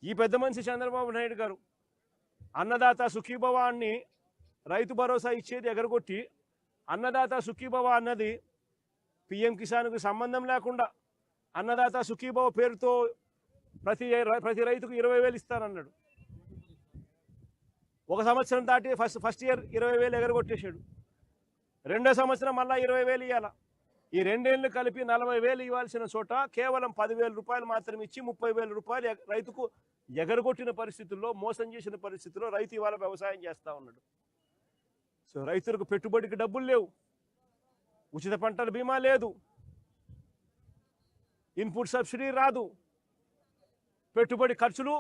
ఈ పెద్ద మనిషి చంద్రబాబు నాయుడు గారు అన్నదాత సుఖీభవ అని రైతు భరోసా ఇచ్చేది ఎగరగొట్టి అన్నదాత సుఖీభవ అన్నది పిఎం కిసాన్కు సంబంధం లేకుండా అన్నదాత సుఖీభవ పేరుతో ప్రతి రైతుకు 20,000 ఇస్తానన్నాడు. ఒక సంవత్సరం దాటి ఫస్ట్ ఇయర్ 20,000 ఎగరగొట్టేశాడు. రెండో సంవత్సరం మళ్ళీ 20,000 ఇవ్వాల. ఈ రెండేళ్లు కలిపి 40,000 ఇవ్వాల్సిన చోట కేవలం 10,000 రూపాయలు మాత్రం ఇచ్చి 30,000 రూపాయలు రైతుకు ఎగరగొట్టిన పరిస్థితుల్లో, మోసం చేసిన పరిస్థితుల్లో రైతు ఇవాళ వ్యవసాయం చేస్తూ ఉన్నాడు. సో రైతులకు పెట్టుబడికి డబ్బులు లేవు, ఉచిత పంటల బీమా లేదు, ఇన్పుట్ సబ్సిడీ రాదు, పెట్టుబడి ఖర్చులు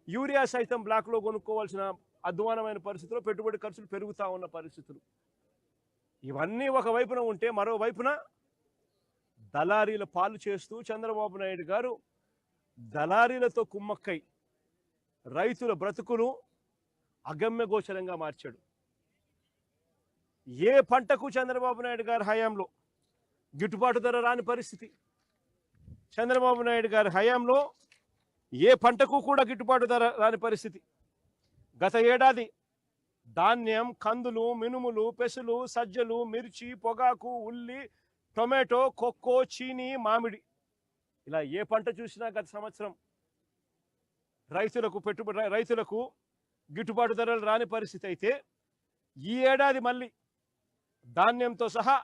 యూరియా సైతం బ్లాక్లో కొనుక్కోవాల్సిన అధ్వానమైన పరిస్థితుల్లో పెట్టుబడి ఖర్చులు పెరుగుతూ ఉన్న పరిస్థితులు. ఇవన్నీ ఒకవైపున ఉంటే మరోవైపున దళారీల పాలు చేస్తూ చంద్రబాబు నాయుడు గారు దళారీలతో కుమ్మక్కై రైతుల బ్రతుకును అగమ్యగోచరంగా మార్చాడు. ఏ పంటకు చంద్రబాబు నాయుడు గారి హయాంలో గిట్టుబాటు ధర రాని పరిస్థితి. చంద్రబాబు నాయుడు గారి హయాంలో ఏ పంటకు కూడా గిట్టుబాటు ధర రాని పరిస్థితి. గత ఏడాది ధాన్యం, కందులు, మినుములు, పెసలు, సజ్జలు, మిర్చి, పొగాకు, ఉల్లి, టొమాటో, కొక్కో, చీని, మామిడి, ఇలా ఏ పంట చూసినా గత సంవత్సరం రైతులకు గిట్టుబాటు ధరలు రాని పరిస్థితి అయితే, ఈ ఏడాది మళ్ళీ ధాన్యంతో సహా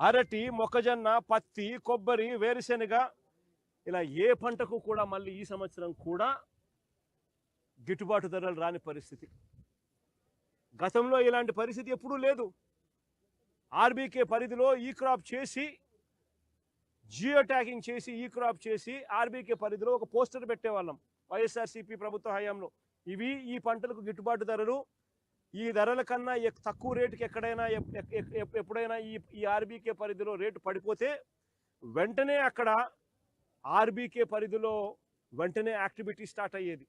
అరటి, మొక్కజొన్న, పత్తి, కొబ్బరి, వేరుశెనగ, ఇలా ఏ పంటకు కూడా మళ్ళీ ఈ సంవత్సరం కూడా గిట్టుబాటు ధరలు రాని పరిస్థితి. గతంలో ఇలాంటి పరిస్థితి ఎప్పుడూ లేదు. ఆర్బీకే పరిధిలో ఈ క్రాప్ చేసి, జియో ట్యాగింగ్ చేసి, ఈ క్రాప్ చేసి ఆర్బీకే పరిధిలో ఒక పోస్టర్ పెట్టేవాళ్ళం వైఎస్ఆర్సీపీ ప్రభుత్వ హయాంలో. ఇవి ఈ పంటలకు గిట్టుబాటు ధరలు, ఈ ధరల కన్నా తక్కువ రేటుకి ఎక్కడైనా ఎప్పుడైనా ఈ ఆర్బీకే పరిధిలో రేటు పడిపోతే వెంటనే అక్కడ ఆర్బీకే పరిధిలో వెంటనే యాక్టివిటీ స్టార్ట్ అయ్యేది.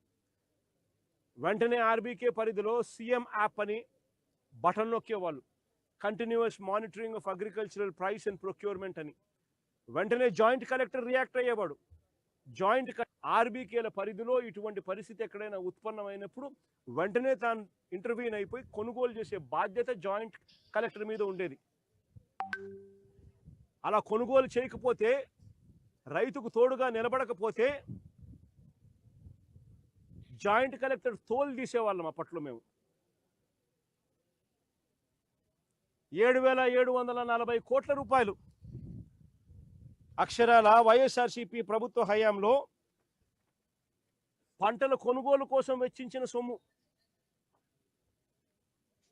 వెంటనే ఆర్బీకే పరిధిలో సీఎం యాప్ అని బటన్ నొక్కేవాళ్ళు, continuous monitoring of agricultural price and procurement అని. వెంటనే జాయింట్ కలెక్టర్ రియాక్ట్ అయ్యేవాడు. జాయింట్ ఆర్బీకేల పరిధిలో ఇటువంటి పరిస్థితి ఎక్కడైనా ఉత్పన్నమైనప్పుడు వెంటనే తాను ఇంటర్వ్యూన్ అయిపోయి కొనుగోలు చేసే బాధ్యత జాయింట్ కలెక్టర్ మీద ఉండేది. అలా కొనుగోలు చేయకపోతే, రైతుకు తోడుగా నిలబడకపోతే జాయింట్ కలెక్టర్ తోలు తీసేవాళ్ళం అప్పట్లో మేము. 7,740 కోట్ల రూపాయలు అక్షరాల వైఎస్ఆర్సీపీ ప్రభుత్వ హయాంలో పంటల కొనుగోలు కోసం వెచ్చించిన సొమ్ము.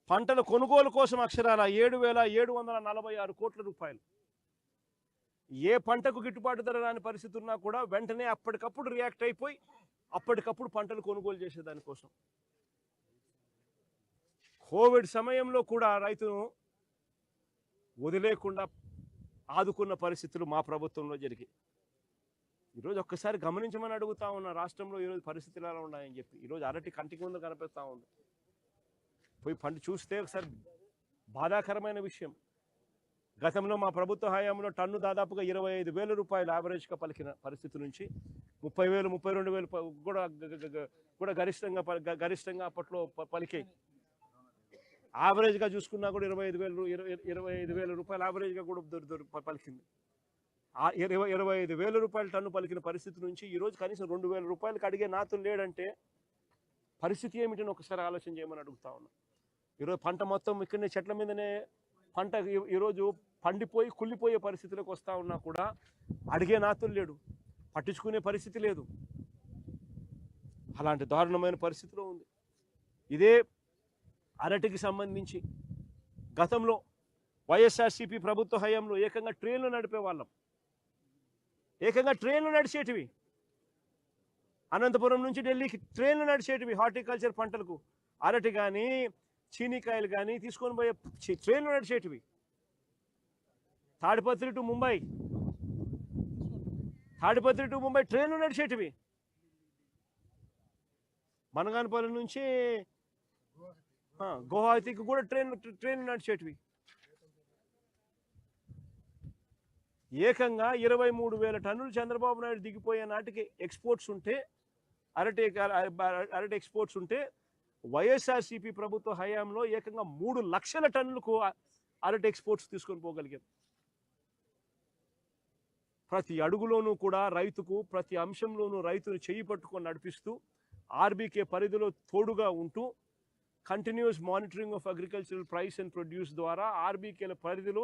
పంటల కొనుగోలు కోసం అక్షరాల 7,746 కోట్ల రూపాయలు. ఏ పంటకు గిట్టుబాటు ధర రాని పరిస్థితి ఉన్నా కూడా వెంటనే అప్పటికప్పుడు రియాక్ట్ అయిపోయి అప్పటికప్పుడు పంటలు కొనుగోలు చేసేదానికోసం. కోవిడ్ సమయంలో కూడా రైతును వదిలేకుండా ఆదుకున్న పరిస్థితులు మా ప్రభుత్వంలో జరిగాయి. ఈరోజు ఒక్కసారి గమనించమని అడుగుతా ఉన్న రాష్ట్రంలో ఈరోజు పరిస్థితులు ఎలా ఉన్నాయని చెప్పి. ఈరోజు అరటి కంటికి ముందు కనిపిస్తూ ఉంది. పోయి పంట చూస్తే ఒకసారి బాధాకరమైన విషయం. గతంలో మా ప్రభుత్వ హయాంలో టన్ను దాదాపుగా 25,000 రూపాయలు యావరేజ్గా పలికిన పరిస్థితి నుంచి 30,000, 32,000 కూడా గరిష్టంగా అప్పట్లో పలికాయి. యావరేజ్గా చూసుకున్నా కూడా 25,000 రూపాయలు యావరేజ్గా కూడా పలికింది. 25,000 రూపాయలు టన్ను పలికిన పరిస్థితి నుంచి ఈరోజు కనీసం 2,000 రూపాయలకి అడిగే నాతులు లేడంటే పరిస్థితి ఏమిటని ఒకసారి ఆలోచన చేయమని అడుగుతా ఉన్నా. ఈరోజు పంట మొత్తం ఇక్కడనే చెట్ల మీదనే పంట ఈరోజు పండిపోయి కుళ్ళిపోయే పరిస్థితిలోకి వస్తూ ఉన్నా కూడా అడిగే నాతులు లేడు, పట్టించుకునే పరిస్థితి లేదు. అలాంటి దారుణమైన పరిస్థితిలో ఉంది. ఇదే అరటికి సంబంధించి గతంలో వైఎస్ఆర్సీపీ ప్రభుత్వ హయాంలో ఏకంగా ట్రైన్లు నడిపే వాళ్ళం. ఏకంగా ట్రైన్లు నడిచేటివి, అనంతపురం నుంచి ఢిల్లీకి ట్రైన్లు నడిచేటివి. హార్టికల్చర్ పంటలకు అరటి కానీ చీనికాయలు కానీ తీసుకొని పోయే ట్రైన్లు నడిచేటివి. తాడిపత్రి టు ముంబై ట్రైన్లు నడిచేటివి. మనగానపల్లి నుంచి గువాహతికి కూడా ట్రైన్లు నడిచేటివి. ఏకంగా 23,000 టన్నులు చంద్రబాబు నాయుడు దిగిపోయే నాటికి ఎక్స్పోర్ట్స్ ఉంటే అరటి అరటి ఎక్స్పోర్ట్స్ ఉంటే వైఎస్ఆర్సీపీ ప్రభుత్వ హయాంలో ఏకంగా 3 లక్షల టన్నులకు అరటి ఎక్స్పోర్ట్స్ తీసుకొని పోగలిగాం. ప్రతి అడుగులోనూ కూడా రైతుకు, ప్రతి అంశంలోనూ రైతును చేయి పట్టుకొని నడిపిస్తూ ఆర్బీకే పరిధిలో తోడుగా ఉంటూ continuous monitoring of agricultural price and produce ద్వారా ఆర్బీకేల పరిధిలో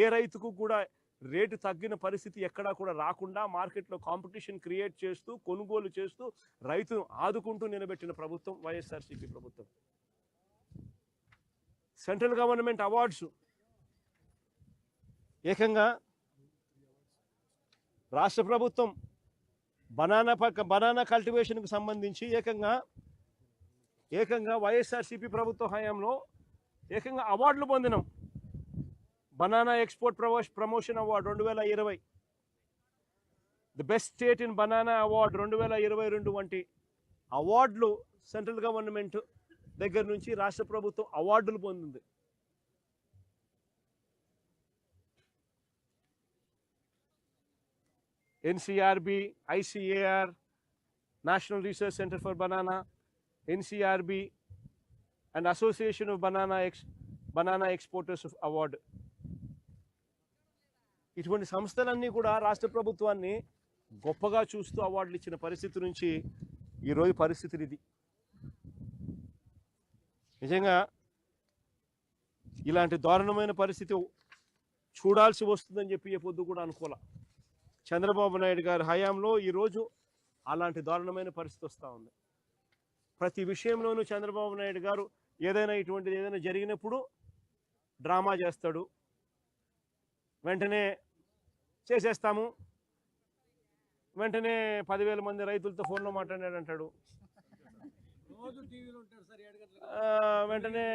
ఏ రైతుకు కూడా రేటు తగ్గిన పరిస్థితి ఎక్కడా కూడా రాకుండా మార్కెట్లో కాంపిటీషన్ క్రియేట్ చేస్తూ కొనుగోలు చేస్తూ రైతును ఆదుకుంటూ నిలబెట్టిన ప్రభుత్వం వైఎస్ఆర్సీపీ ప్రభుత్వం. సెంట్రల్ గవర్నమెంట్ అవార్డ్స్ ఏకంగా రాష్ట్ర ప్రభుత్వం బనానా కల్టివేషన్కు సంబంధించి ఏకంగా వైఎస్ఆర్సీపీ ప్రభుత్వ హయాంలో ఏకంగా అవార్డులు పొందినాం. Banana export promotion award 2020, the best state in banana award 2022 వంటి అవార్డులు సెంట్రల్ గవర్నమెంట్ దగ్గర నుంచి రాష్ట్ర ప్రభుత్వం అవార్డులు పొందింది. NCRB, ICAR, national research centre for banana, NCRB and association of banana exporters award. ఇటువంటి సంస్థలన్నీ కూడా రాష్ట్ర ప్రభుత్వాన్ని గొప్పగా చూస్తూ అవార్డులు ఇచ్చిన పరిస్థితి నుంచి ఈరోజు పరిస్థితులు ఇది. నిజంగా ఇలాంటి దారుణమైన పరిస్థితి చూడాల్సి వస్తుందని చెప్పి ఏ పొద్దు కూడా అనుకోలే. చంద్రబాబు నాయుడు గారి హయాంలో ఈరోజు అలాంటి దారుణమైన పరిస్థితి వస్తూ ఉంది. ప్రతి విషయంలోనూ చంద్రబాబు నాయుడు గారు ఏదైనా జరిగినప్పుడు డ్రామా చేస్తాడు. వెంటనే చేసేస్తాము, వెంటనే 10,000 మంది రైతులతో ఫోన్లో మాట్లాడాడు అంటాడు. వెంటనే